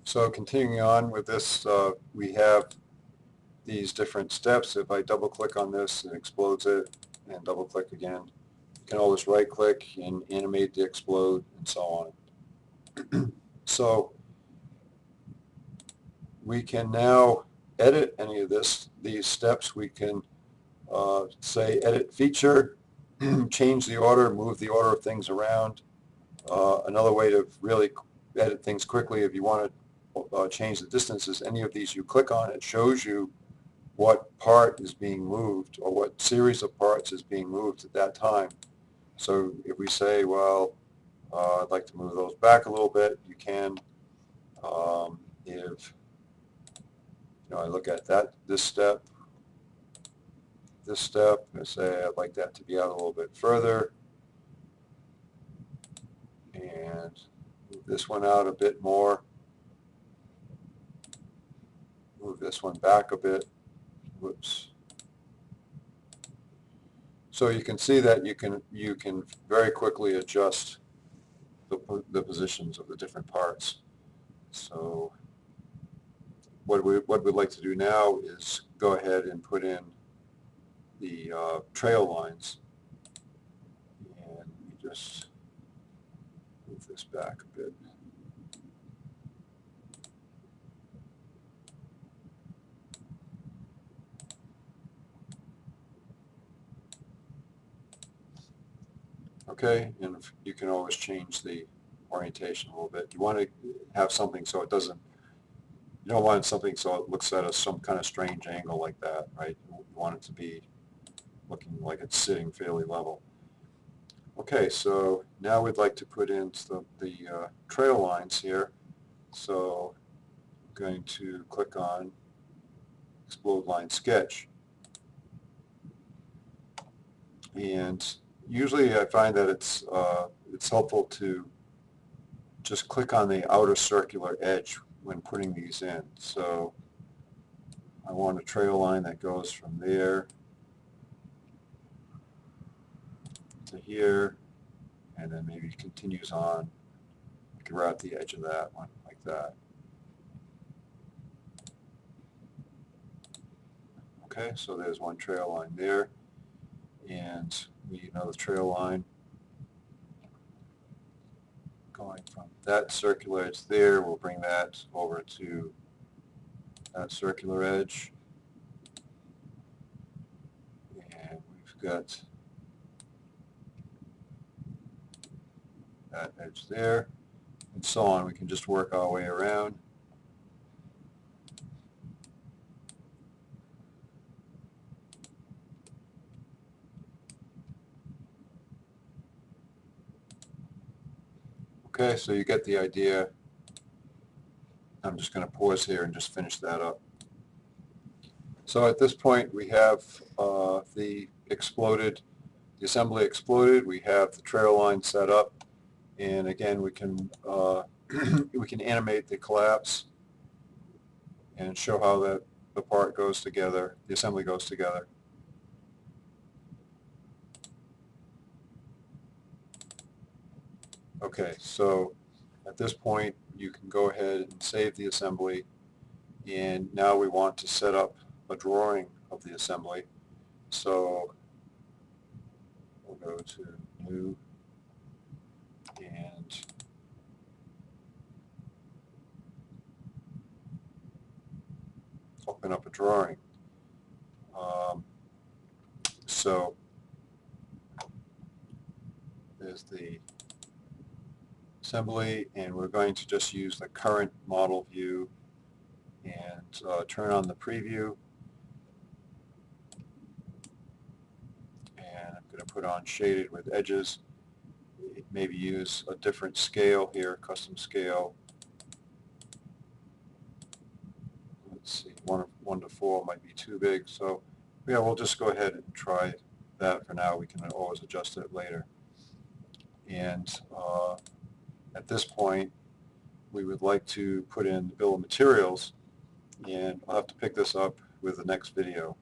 So continuing on with this, we have these different steps. If I double click on this, it explodes it, and double click again. You can always right click and animate the explode and so on. So we can now edit any of these steps. We can say edit feature, change the order, move the order of things around. Another way to really edit things quickly, if you want to change the distances, any of these you click on, it shows you what part is being moved or what series of parts is being moved at that time. So if we say, well, I'd like to move those back a little bit, you can. If I look at this step, I say I'd like that to be out a little bit further, and move this one out a bit more, move this one back a bit. Whoops. So you can see that you can very quickly adjust the positions of the different parts. So what we'd like to do now is go ahead and put in the trail lines, and we just move this back a bit. Okay, and you can always change the orientation a little bit. You want to have something so it doesn't, you don't want something so it looks at some kind of strange angle like that, right? You want it to be looking like it's sitting fairly level. Okay, so now we'd like to put in the trail lines here. So I'm going to click on Explode Line Sketch. And usually I find that it's helpful to just click on the outer circular edge when putting these in. So I want a trail line that goes from there to here, and then maybe continues on like right at the edge of that one, like that. Okay, so there's one trail line there, and we need another trail line going from that circular edge there. We'll bring that over to that circular edge, and we've got that edge there, and so on. We can just work our way around. Okay, so you get the idea. I'm just going to pause here and just finish that up. So at this point we have the assembly exploded. We have the trail line set up, and again we can we can animate the collapse and show how the part goes together, the assembly goes together. Okay, so at this point you can go ahead and save the assembly, and now we want to set up a drawing of the assembly. So we'll go to New, and open up a drawing. So there's the assembly, and we're going to just use the current model view and turn on the preview, and I'm going to put on shaded with edges. Maybe use a different scale here, custom scale. Let's see, 1 to 4 might be too big, so yeah, we'll just go ahead and try that for now. We can always adjust it later. And at this point we would like to put in the bill of materials, and I'll have to pick this up with the next video.